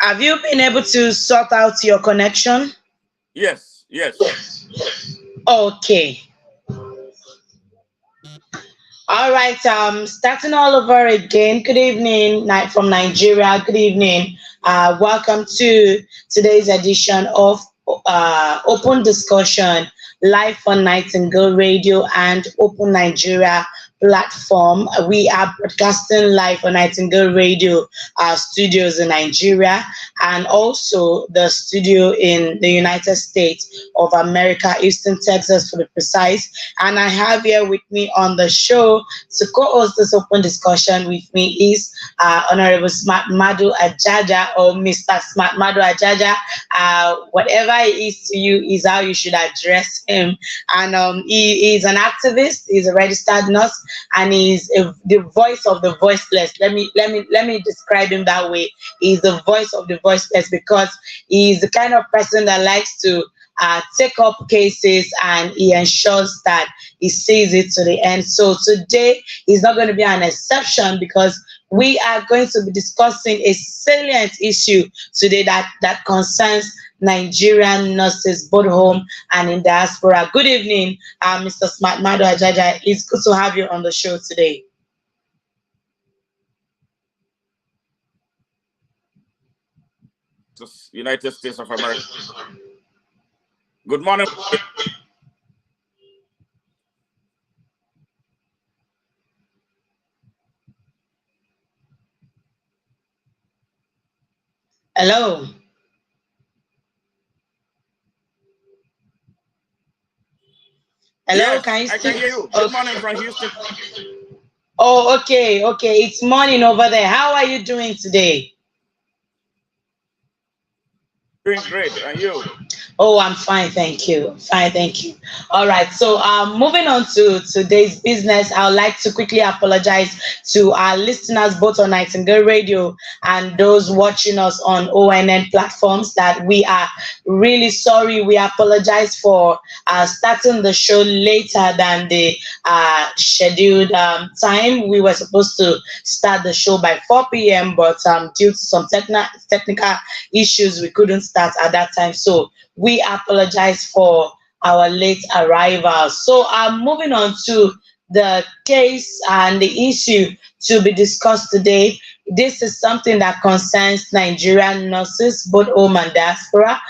Have you been able to sort out your connection? Yes. Okay. All right. Starting all over again. Good evening, night from Nigeria. Good evening. Welcome to today's edition of Open Discussion live on Nightingale Radio and Open Nigeria platform. We are broadcasting live on Nightingale Radio studios in Nigeria and also the studio in the United States of America, Houston, Texas to be precise. And I have here with me on the show to co-host this open discussion with me is Honorable Smart Madu Ajaja or Mr. Smart Madu Ajaja. Whatever he is to you is how you should address him. And he is an activist, he's a registered nurse, and he's the voice of the voiceless. Let me describe him that way. He's the voice of the voiceless because he's the kind of person that likes to take up cases and he ensures that he sees it to the end. So today is not going to be an exception because we are going to be discussing a salient issue today that concerns Nigerian nurses, both home and in diaspora. Good evening, Mr. Smart Madu Ajaja. It's good to have you on the show today. United States of America. Good morning. Hello. Hello, Yes, can you I can hear you. Good morning from Houston. Oh, okay. It's morning over there. How are you doing today? Doing great. And you? Oh, I'm fine, thank you. Fine, thank you. All right, so moving on to today's business, I would like to quickly apologize to our listeners, both on Nightingale Radio and those watching us on ONN platforms, that we are really sorry. We apologize for starting the show later than the scheduled time. We were supposed to start the show by 4 p.m., but due to some technical issues, we couldn't start at that time. So we apologize for our late arrival. So moving on to the case and the issue to be discussed today. This is something that concerns Nigerian nurses, both home and diaspora.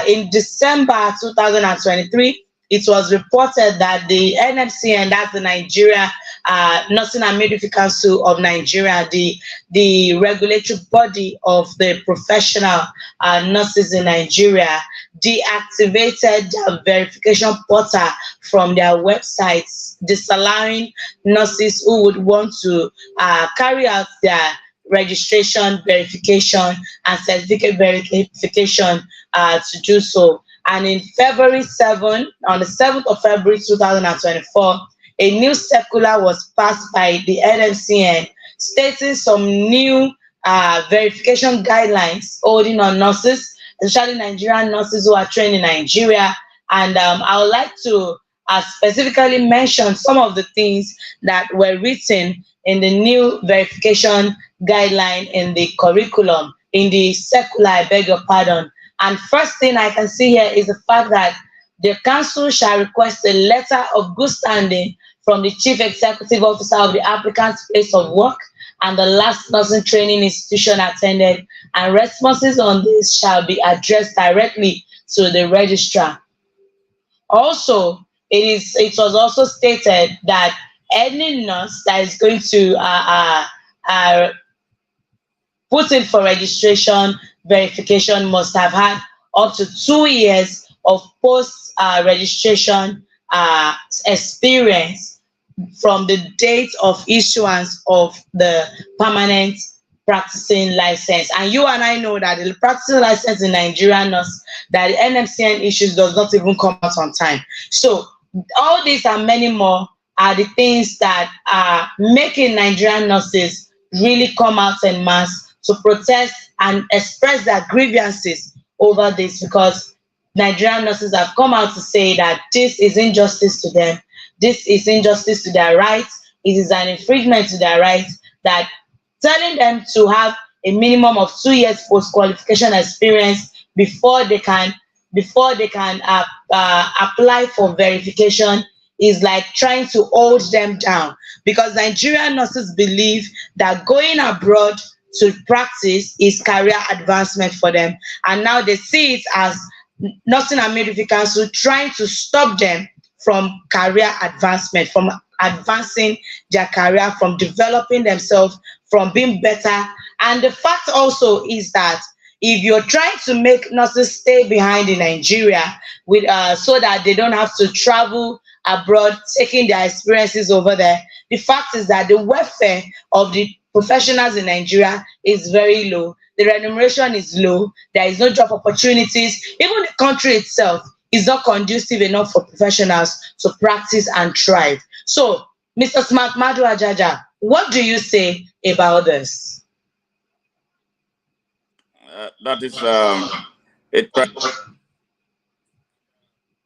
In December 2023, it was reported that the NMCN, that's the Nigeria Nursing and Midwifery Council of Nigeria, the regulatory body of the professional nurses in Nigeria, deactivated their verification portal from their websites, disallowing nurses who would want to carry out their registration, verification, and certificate verification to do so. And in February 7, on the 7th of February 2024, a new circular was passed by the NMCN stating some new verification guidelines holding on nurses, especially Nigerian nurses who are trained in Nigeria. And I would like to specifically mention some of the things that were written in the new verification guideline in the curriculum, in the circular, I beg your pardon. And first thing I can see here is the fact that the council shall request a letter of good standing from the chief executive officer of the applicant's place of work and the last nursing training institution attended, and responses on this shall be addressed directly to the registrar. Also, it was also stated that any nurse that is going to put in for registration verification must have had up to 2 years of post registration experience from the date of issuance of the permanent practicing license. And you and I know that the practicing license in Nigerian nurse that the NMCN issues does not even come out on time. So all these and many more are the things that are making Nigerian nurses really come out en masse to protest and express their grievances over this, because Nigerian nurses have come out to say that this is injustice to them. This is injustice to their rights. It is an infringement to their rights, that telling them to have a minimum of 2 years post-qualification experience before they can apply for verification is like trying to hold them down, because Nigerian nurses believe that going abroad to practice is career advancement for them, and now they see it as Nursing and Midwifery Council trying to stop them from career advancement, from advancing their career, from developing themselves, from being better. And the fact also is that if you're trying to make nurses stay behind in Nigeria with so that they don't have to travel abroad, taking their experiences over there, the fact is that the welfare of the professionals in Nigeria is very low. The remuneration is low. There is no job opportunities. Even the country itself is not conducive enough for professionals to practice and thrive. So, Mr. Smart, Madu Ajaja, what do you say about this? That is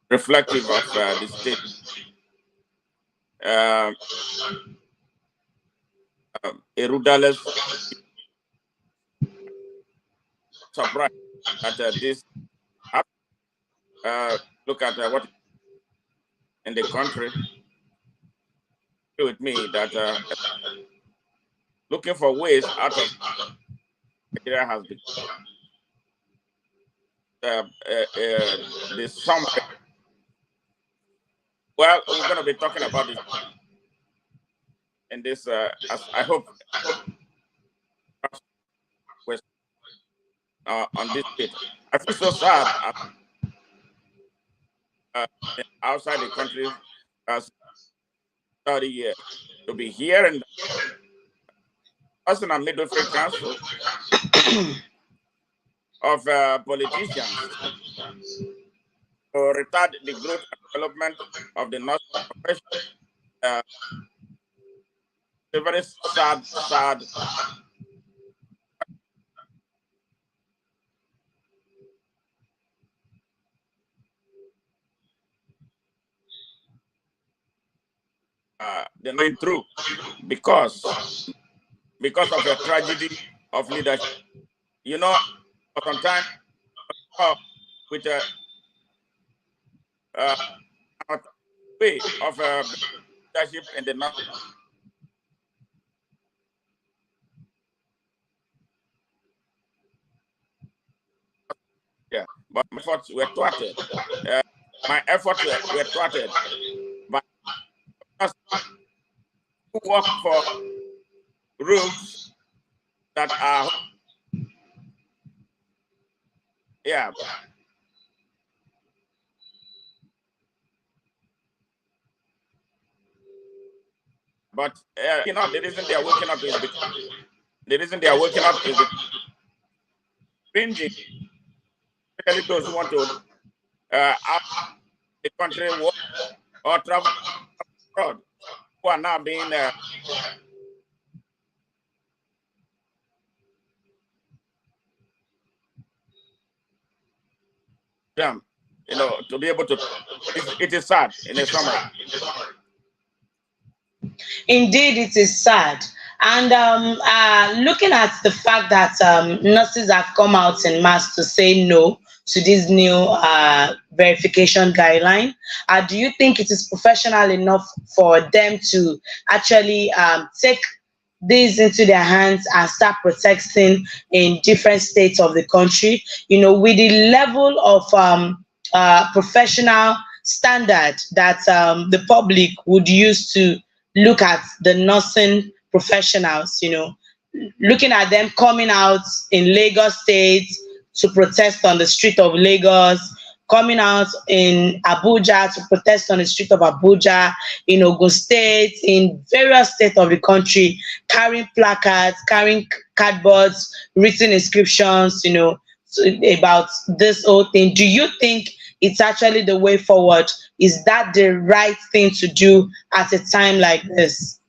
reflective of the state. A rudderless surprise at this. Look at what in the country. With me that looking for ways out of Nigeria has been the summary. Well, we're going to be talking about this in this. As I hope on this bit. I feel so sad outside the country as 30 years to be here in the Nursing and Midwifery Council of politicians to retard the growth and development of the nursing profession. It's a very sad. They're not through because of a tragedy of leadership. You know, sometimes with a way of leadership in the north. Yeah, but my efforts were thwarted. My efforts were thwarted by us who work for groups that are but the reason they are waking up is because binging, especially those who want to out the country work or travel abroad, who are now being them, to be able to. It is sad in a summary. Indeed, it is sad. And looking at the fact that nurses have come out in mass to say no to this new verification guideline, do you think it is professional enough for them to actually take these into their hands and start protesting in different states of the country? With the level of professional standard that the public would use to look at the nursing professionals, looking at them coming out in Lagos State to protest on the street of Lagos, coming out in Abuja to protest on the street of Abuja, in Ogun State, in various states of the country, carrying placards, carrying cardboards, written inscriptions, about this whole thing. Do you think it's actually the way forward? Is that the right thing to do at a time like this?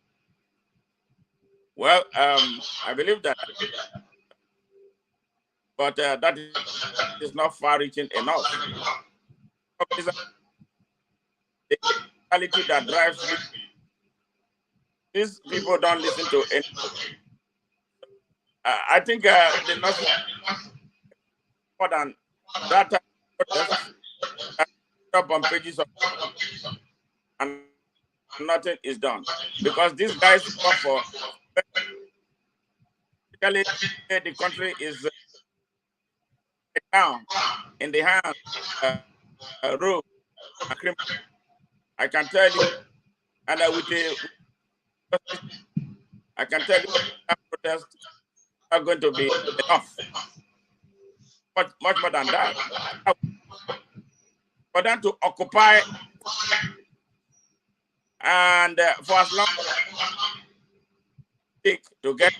Well, I believe that, but that is not far-reaching enough. The reality that drives these people don't listen to any I think the Nurses more than that type of protest up on pages of and nothing is done because these guys work for the country is down in the hands rogue and criminal. I can tell you, and I can tell you that protest are going to be enough. Much more than that. For them to occupy and for as long as it takes to get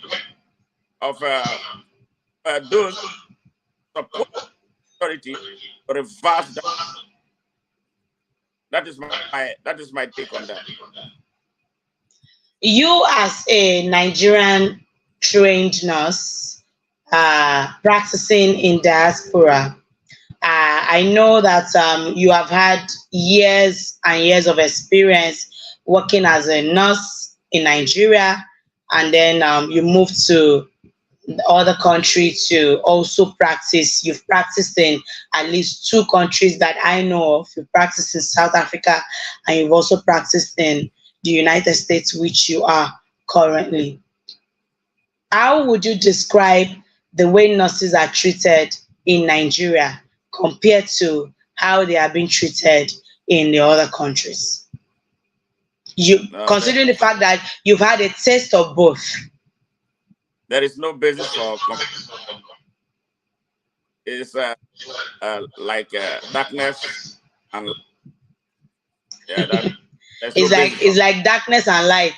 of those support authority to reverse that. That is my take on that. You as a Nigerian trained nurse practicing in diaspora, I know that you have had years and years of experience working as a nurse in Nigeria, and then you moved to the other country to also practice. You've practiced in at least 2 countries that I know of. You've practiced in South Africa and you've also practiced in the United States, which you are currently. How would you describe the way nurses are treated in Nigeria compared to how they are being treated in the other countries? Considering the fact that you've had a taste of both. There is no basis for it's like darkness and it's like darkness and light.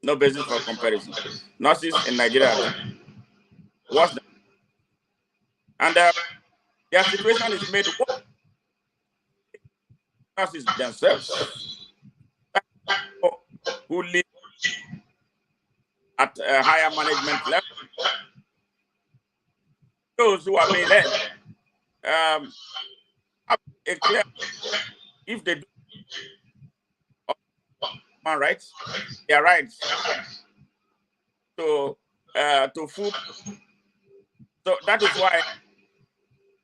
No basis for comparison. Nurses in Nigeria was that, and their situation is made worse. Nurses themselves who live at a higher management level, those who are being led, have a clear, if they do human rights, their rights to food. So that is why,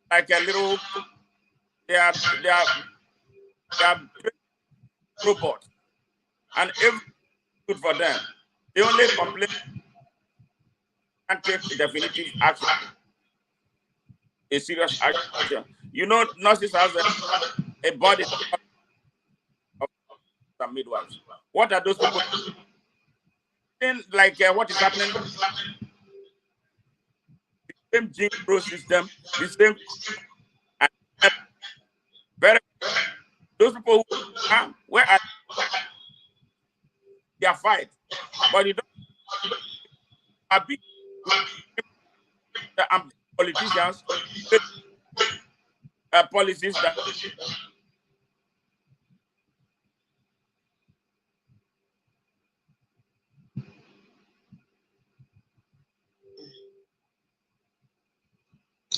like a little, they are robots, and everything good for them. They only complain and take definitive action, a serious action. You know, nurses has a body of some midwives. What are those people? Like what is happening? The same gene pro system, the same. Very. Those people who where are their fight, but you don't be the politicians policies that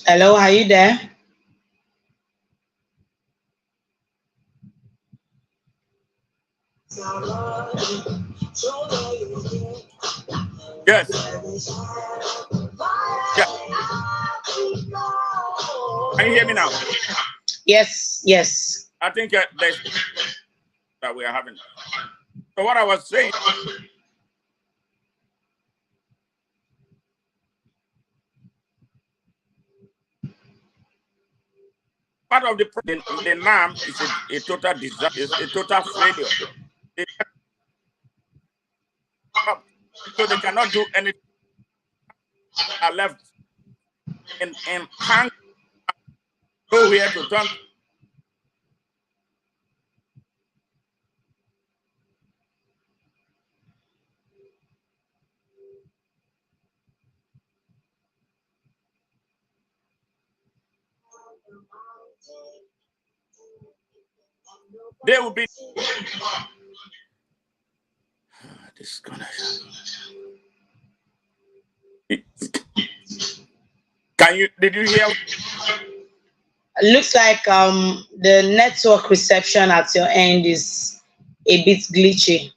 Hello, are you there? yes. Yeah. Can you hear me now? Yes, yes. I think there's that we are having. So what I was saying, part of the NAM is a total disaster, is a total failure. So they cannot do anything. Are left in hang nowhere to turn. They will be did you hear? Looks like the network reception at your end is a bit glitchy.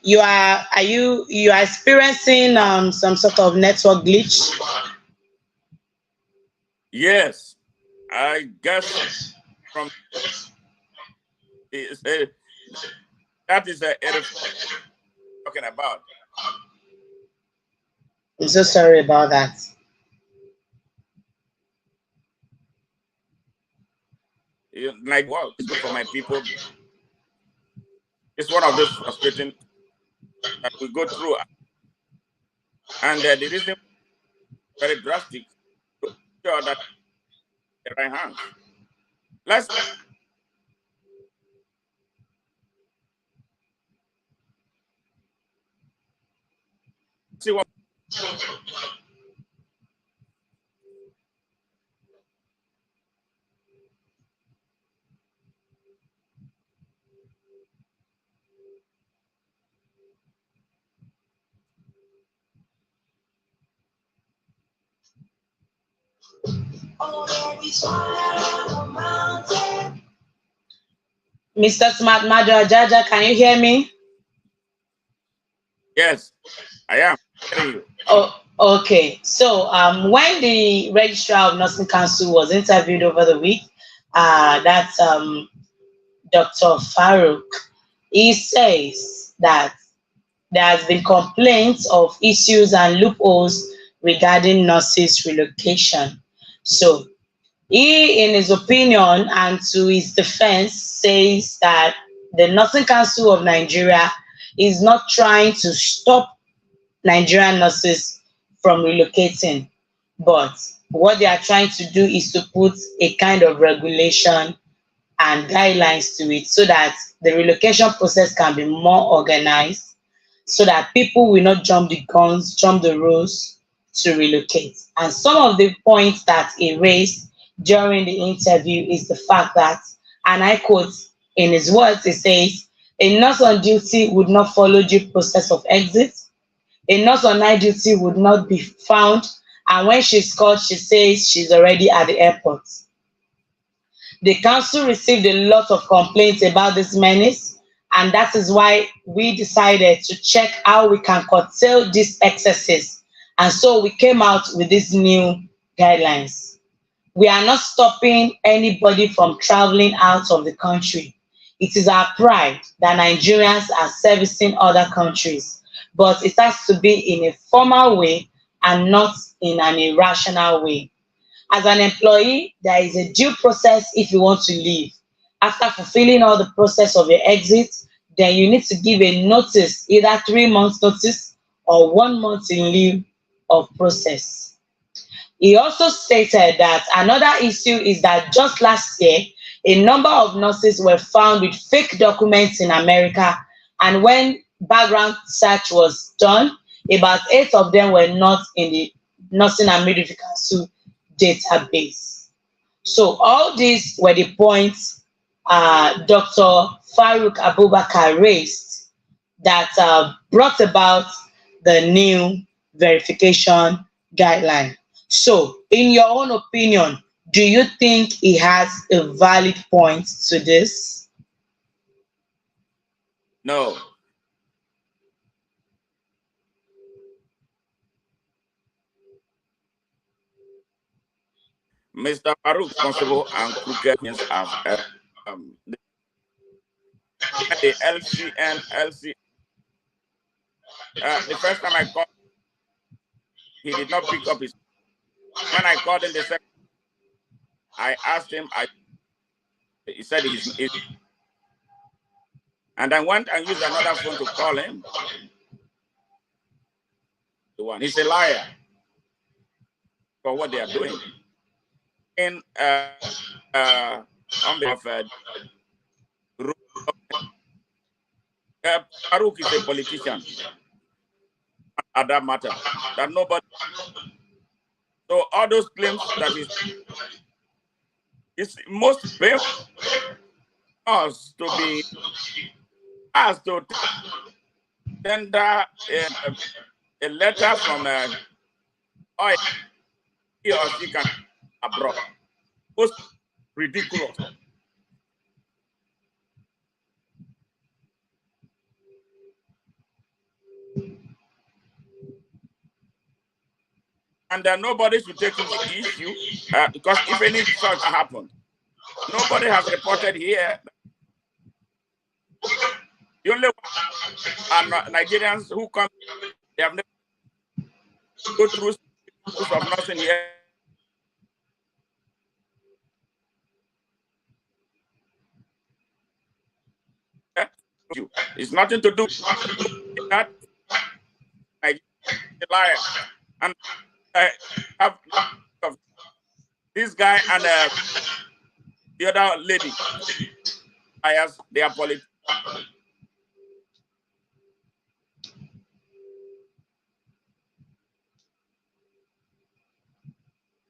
you are experiencing some sort of network glitch? Yes, I guess from that is the area talking about. I'm so sorry about that. Like work is good for my people. It's one of those frustrating that we go through, and the reason very drastic to ensure that the right hands. Let's see what. Mr. Smart Madu Ajaja, can you hear me? Yes, I am hearing you. Oh, okay. So, when the registrar of nursing council was interviewed over the week, that's Dr. Farouk, he says that there has been complaints of issues and loopholes regarding nurses relocation. So, he, in his opinion and to his defense, says that the Nursing Council of Nigeria is not trying to stop Nigerian nurses from relocating, but what they are trying to do is to put a kind of regulation and guidelines to it so that the relocation process can be more organized, so that people will not jump the guns, jump the rules to relocate. And some of the points that he raised during the interview is the fact that, and I quote in his words, he says, a nurse on duty would not follow due process of exit. A nurse on night duty would not be found, and when she's called, she says she's already at the airport. The council received a lot of complaints about this menace, and that is why we decided to check how we can curtail these excesses. And so we came out with these new guidelines. We are not stopping anybody from traveling out of the country. It is our pride that Nigerians are servicing other countries, but it has to be in a formal way and not in an irrational way. As an employee, there is a due process if you want to leave. After fulfilling all the process of your exit, then you need to give a notice, either 3 months notice or 1 month in lieu of process. He also stated that another issue is that just last year, a number of nurses were found with fake documents in America, and when background search was done, about 8 of them were not in the Nursing and Midwifery Council database. So all these were the points Dr. Farouk Abubakar raised that brought about the new verification guideline. So, in your own opinion, do you think he has a valid point to this? No, Mr. Farouk's responsible and crooked means of the LCN, LC. The first time I called, he did not pick up his. When I called him the second, I asked him. He said he's, and I went and used another phone to call him. The one he's a liar for what they are doing. In on behalf of Farouk is a politician at that matter. That nobody. So all those claims that is most painful us to be asked to tender a letter from or he or she can abroad. Most ridiculous. And nobody should take into issue because if any such happened, nobody has reported here. The only one are Nigerians who come, they have never go through schools of nursing here. It's nothing to do with that. Nigeria liar. And I have this guy and the other lady. Liars, they are politics.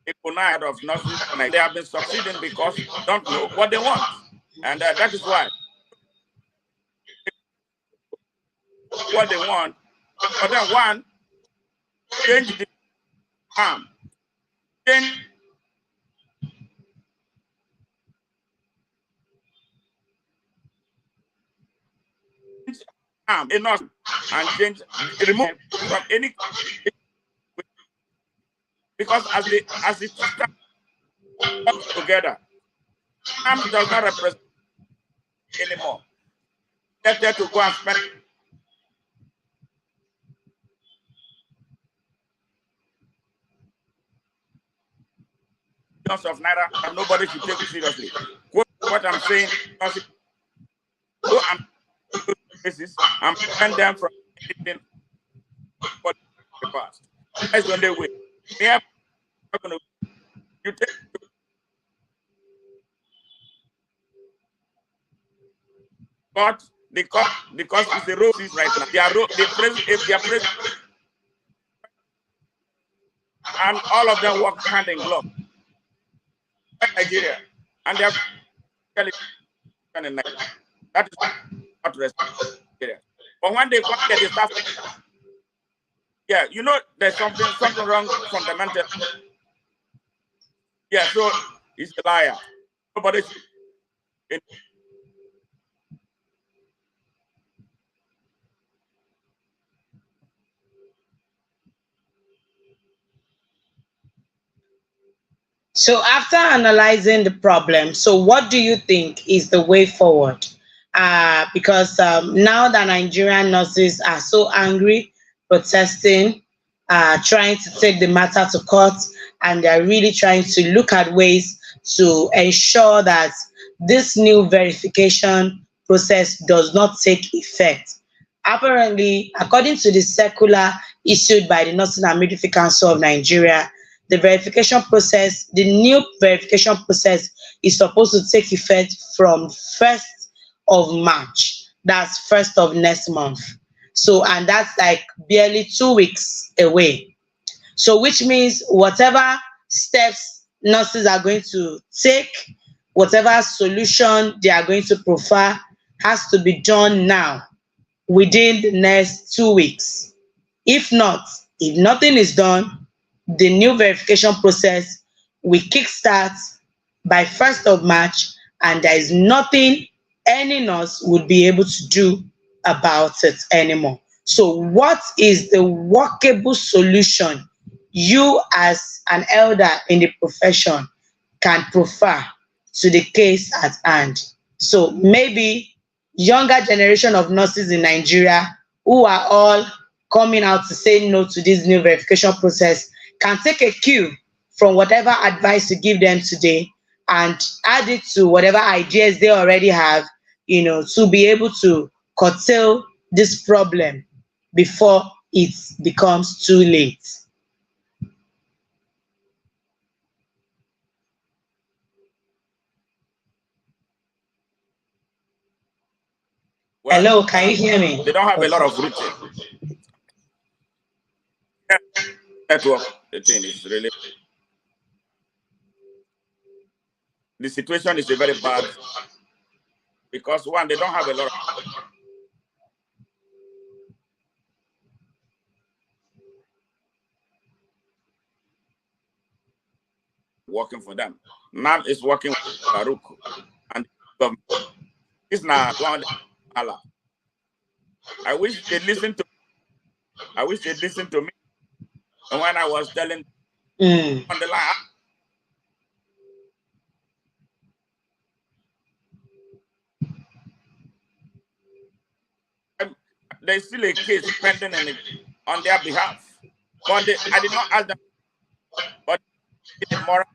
People now of nurses, they have been succeeding because they don't know what they want. And that is why what they want. But then one, change the arm. Change arm enough and change, remove from any, because as it comes together, arm does not represent anymore. Get there to go and spend of naira, and nobody should take it seriously. What I'm saying, go and basis and prevent them from anything for the past. That's the only way. You take court, because it's the road right now. Their president, and all of them work hand in glove. Nigeria, and they have that is not respect. But when they come get the stuff, yeah, you know, there's something wrong fundamental. Yeah, so he's a liar. Nobody should. So after analyzing the problem, so what do you think is the way forward? Because now that Nigerian nurses are so angry, protesting, trying to take the matter to court, and they're really trying to look at ways to ensure that this new verification process does not take effect. Apparently, according to the circular issued by the Nursing and Midwifery Council of Nigeria, the new verification process is supposed to take effect from 1st of March. That's 1st of next month. So, and that's like barely 2 weeks away. So, which means whatever steps nurses are going to take, whatever solution they are going to prefer, has to be done now within the next 2 weeks. If not, if nothing is done, the new verification process will kickstart by 1st of March, and there is nothing any nurse would be able to do about it anymore. So what is the workable solution you as an elder in the profession can prefer to the case at hand? So maybe younger generation of nurses in Nigeria who are all coming out to say no to this new verification process can take a cue from whatever advice you give them today and add it to whatever ideas they already have, to be able to curtail this problem before it becomes too late. Well, hello, can you hear me? They don't have a lot of routine. Network, the thing is really, the situation is very bad because one, they don't have a lot of working for them. Now it's working with Baruch and the government. It's not Allah. I wish they listened to me. And when I was telling on the line. There's still a case pending on their behalf. But I did not ask them, but the moral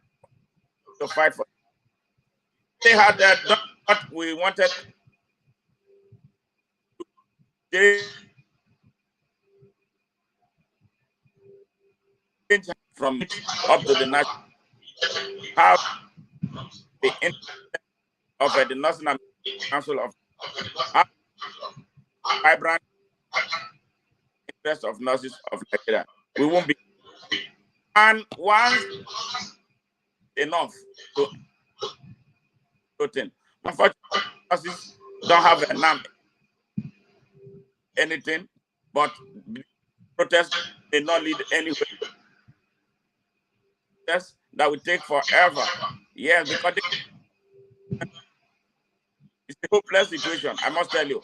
to fight for. They had done what we wanted to change from it up to the national. How the interest of the National Council of vibrant interest of nurses of Nigeria. We won't be. And once enough to voting. Unfortunately, nurses don't have a name, anything, but protest may not lead anywhere. That will take forever. Yes, because it's a hopeless situation, I must tell you.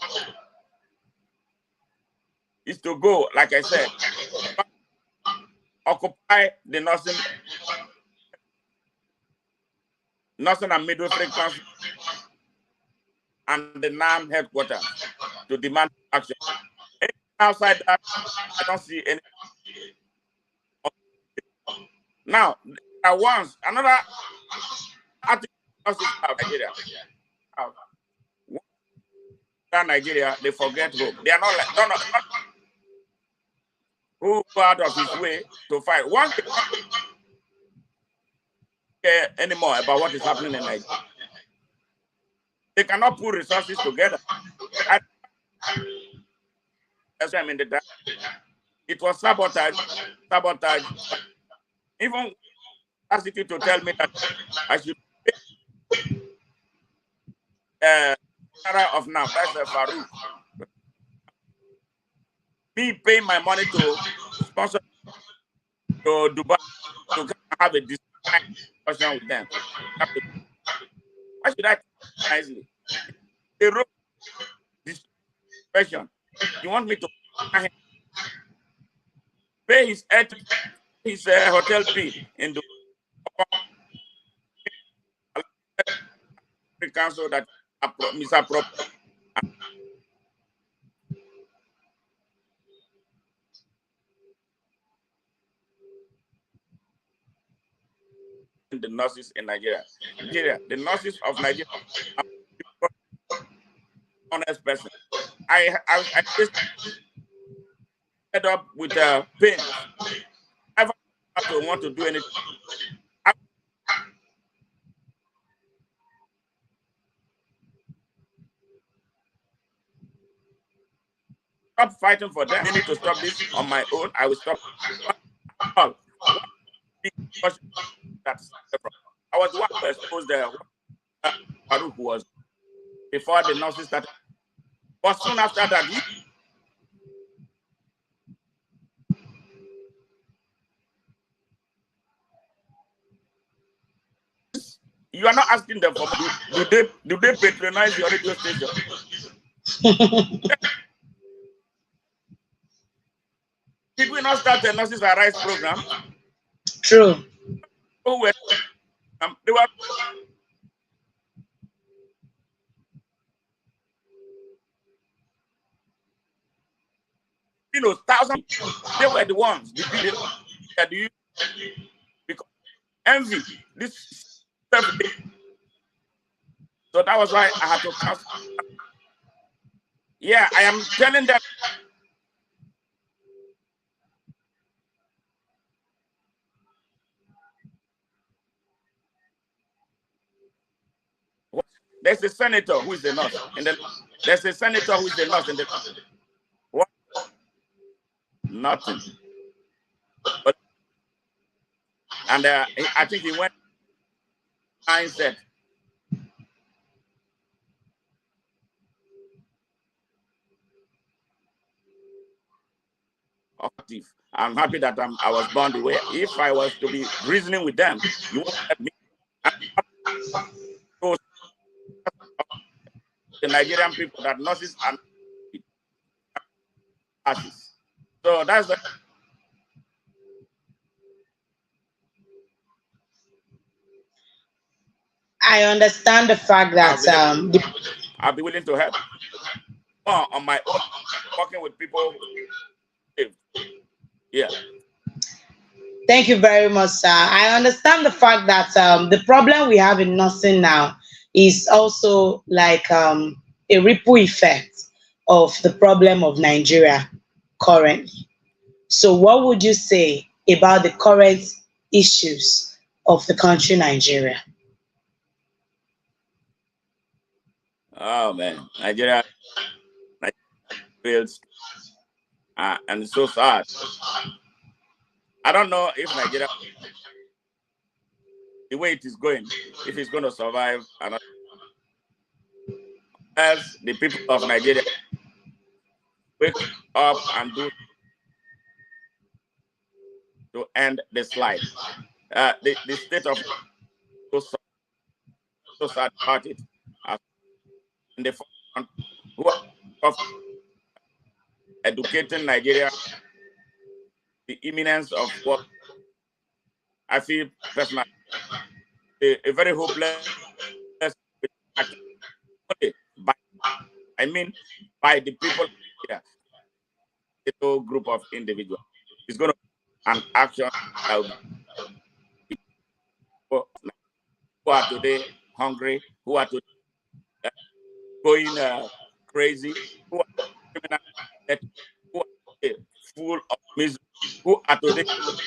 It's to go, like I said, occupy the Nursing and Midwifery Council and the NAM headquarters to demand action. Outside that, I don't see any. Now, another article of Nigeria. Nigeria, they forget hope. They are not like not who go out of his way to fight. Once they don't care anymore about what is happening in Nigeria, they cannot put resources together. That's why I'm in the dark. It was sabotage. Even asked you to tell me that I should pay of now. That's a Farouk. Me paying my money to sponsor to Dubai to have a discussion with them. Why should I nicely? They wrote this question. You want me to pay his hotel fee in the council that misappropriated the nurses in Nigeria. The nurses of Nigeria are honest person. I just fed up with pain. I don't want to do anything. Stop fighting for them. I need to stop this on my own. I will stop. I was the one who exposed Farouk was before the nurses started. But soon after that, you are not asking them for do they patronize your radio station? Did we not start the Nurses Arise program? True. Who were they were thousands. They were the ones. Because envy. This. So that was why I had to cancel. Yeah, I am telling them. There's a senator who is the nurse. There's a senator who is the nurse in the what? Nothing. But, and I think he went mindset. I'm happy that I was born the way. If I was to be reasoning with them, you won't let me. The Nigerian people that nurses are artists. So that's I understand the fact that I'll be willing to help. On my own, working with people. Yeah. Thank you very much, sir. I understand the fact that the problem we have in nursing now is also like a ripple effect of the problem of Nigeria currently. So, what would you say about the current issues of the country Nigeria? Oh man, Nigeria feels and it's so sad. I don't know if Nigeria, the way it is going, if it's going to survive, and unless the people of Nigeria wake up and do to end the slide. The state of so sad about it. In the who are of educating Nigeria, the imminence of what I feel personally a very hopeless by, I mean by the people here, a little group of individuals. It's going to be an action that will be people who are today hungry, who are today going crazy, who are criminal, who are today full of misery, who are today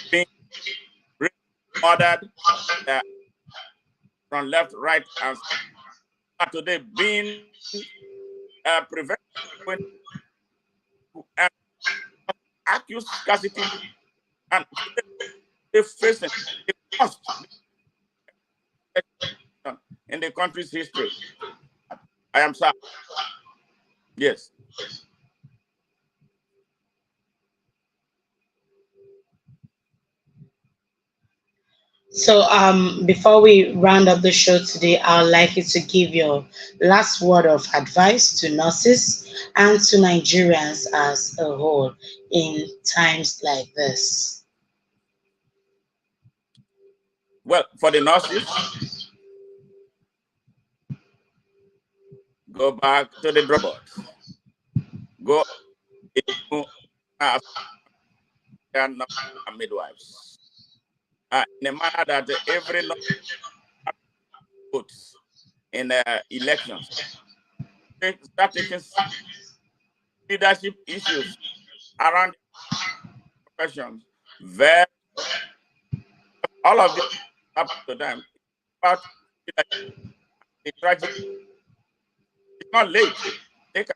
being murdered from left, right, and are today being prevented and accused scarcity and they facing the worst in the country's history. I am sorry. Yes. So, before we round up the show today, I would like you to give your last word of advice to nurses and to Nigerians as a whole in times like this. Well, for the nurses, go back to the drawing board. Go into midwives in a manner that every nurse votes in elections. Start taking leadership issues around professions. Very, all of this happen to them. But the tragedy, it's not late. They can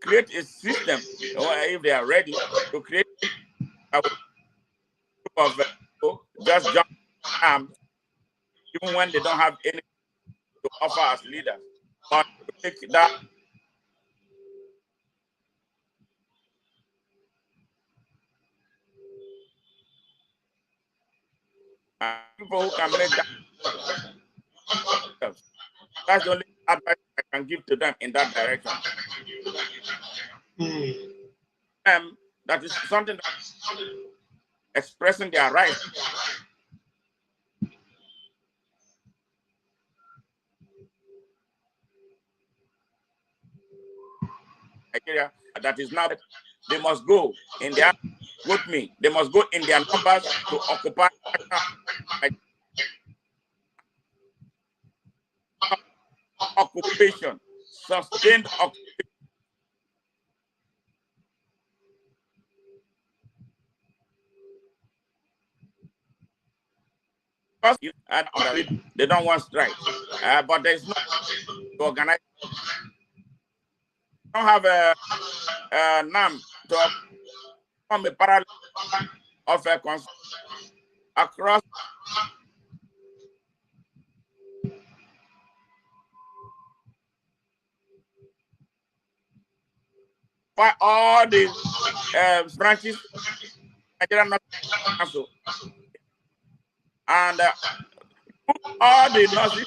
create a system, or if they are ready to create a group of people just jump arms, even when they don't have anything to offer as leaders. But to take that people who can make that, that's the only advice I can give to them in that direction. That is something that expressing their rights. Nigeria, that is now that they must go in their with me. They must go in their numbers to occupy occupation, sustained occupation. And they don't want strike, but there is no organize. Don't have a NAM to form a parallel of a across by all the branches, Nigerian Council, and all the nurses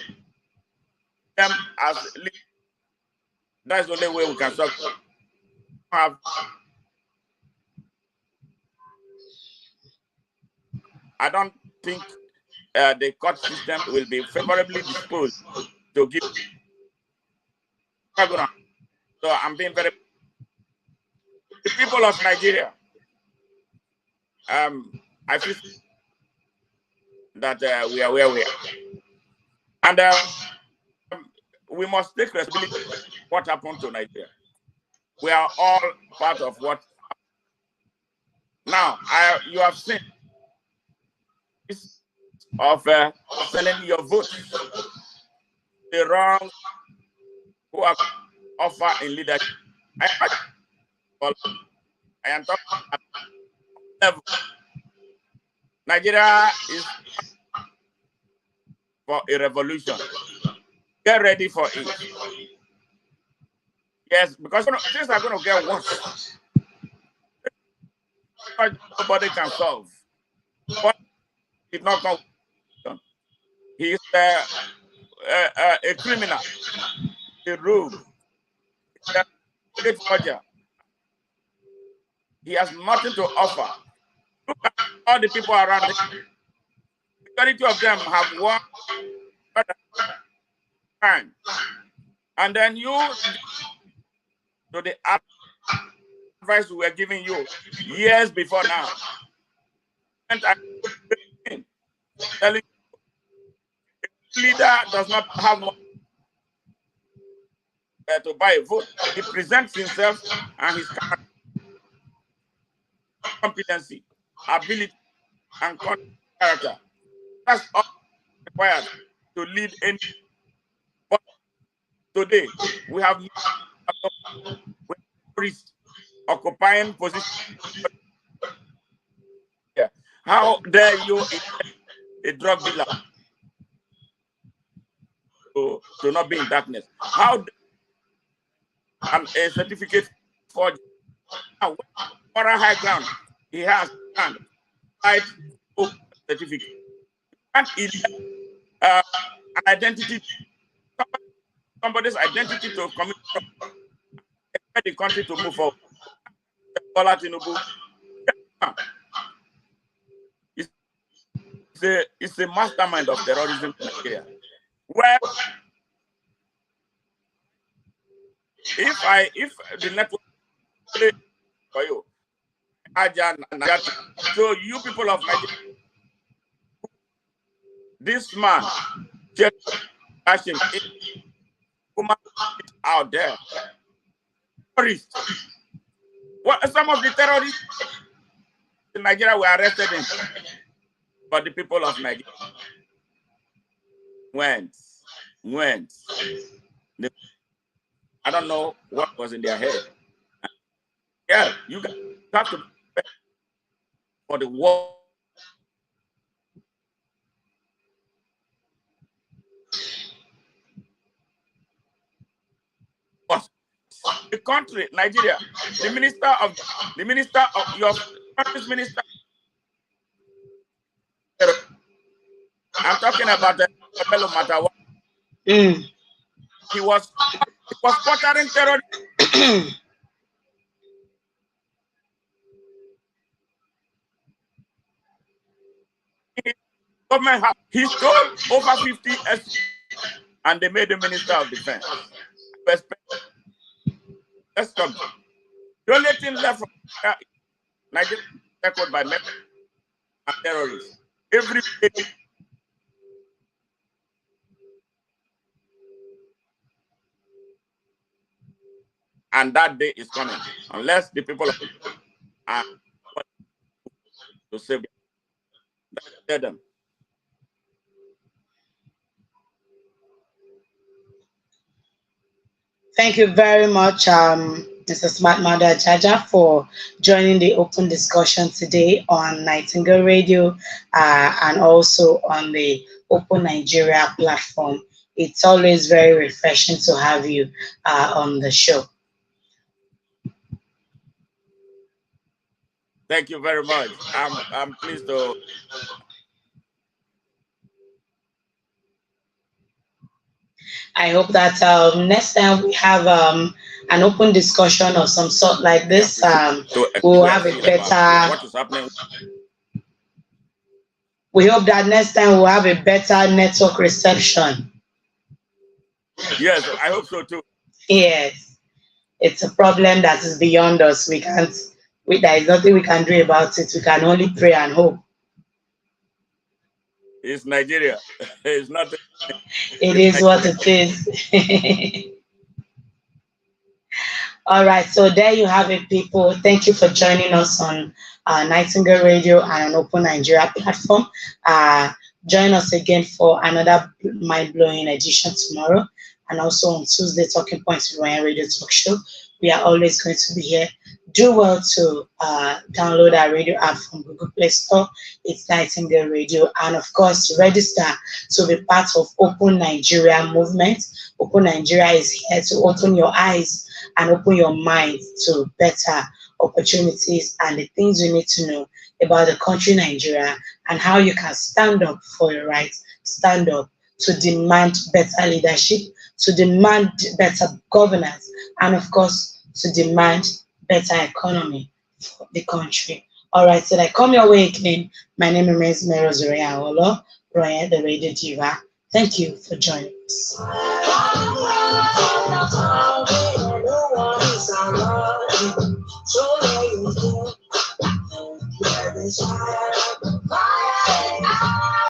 them as leaders. That's the only way we can solve. have. I don't think the court system will be favorably disposed to give. So I'm being very. The people of Nigeria, I feel that we are where we are, and we must take responsibility for what happened to Nigeria. We are all part of what. Now, you have seen of selling your votes, the wrong who are offer in leadership. I am talking about level. Nigeria is for a revolution. Get ready for it. Yes, because things are going to get worse. Nobody can solve. But did not come. He is a criminal, a rogue, a great forger. He has nothing to offer. Look at all the people around him. Majority of them have one time. And then you, to the advice we were giving you years before now, and telling you, leader does not have money to buy a vote. He presents himself and his competency, ability, and character. That's all required to lead any. But today, we have priests occupying positions. Yeah. How dare you, a drug dealer, to not be in darkness? How and a certificate for moral high ground he has and right certificate and an identity, somebody's identity to commit, expect the country to move forward. It's a mastermind of terrorism in Nigeria. Where if the network for you, so you people of Nigeria, this man just crashing out there. Terrorists. What some of the terrorists in Nigeria were arrested in, but the people of Nigeria went. I don't know what was in their head. Yeah, you have to prepare for the war. The country, Nigeria, the minister of your country's minister. I'm talking about the fellow Matawa. He was sponsoring terrorism. Government he stole over 50 S, and they made him Minister of Defense. Let's stop. The only thing left from Nigeria record by terrorists. Every day. And that day is coming, unless the people are to save them. Thank you very much, Mr. Madu Ajaja, for joining the open discussion today on Nightingale Radio and also on the Open Nigeria platform. It's always very refreshing to have you on the show. Thank you very much. I'm pleased to. I hope that next time we have an open discussion of some sort like this, we'll have a better. What is happening? We hope that next time we'll have a better network reception. Yes, I hope so too. Yes, it's a problem that is beyond us. We can't. There is nothing we can do about it. We can only pray and hope. It's Nigeria. It's not. It is what it is. All right, so there you have it, people. Thank you for joining us on Nightingale Radio and on Open Nigeria platform. Join us again for another mind-blowing edition tomorrow, and also on Tuesday, Talking Points with Ronye Radio Talk Show. We are always going to be here. Do well to download our radio app from Google Play Store. It's Nightingale Radio, and of course, register to be part of Open Nigeria movement. Open Nigeria is here to open your eyes and open your mind to better opportunities and the things you need to know about the country Nigeria and how you can stand up for your rights, stand up to demand better leadership, to demand better governance, and of course, to demand better economy for the country. All right, so I come your way again. My name is Ronye, the Radio Diva. Thank you for joining us. So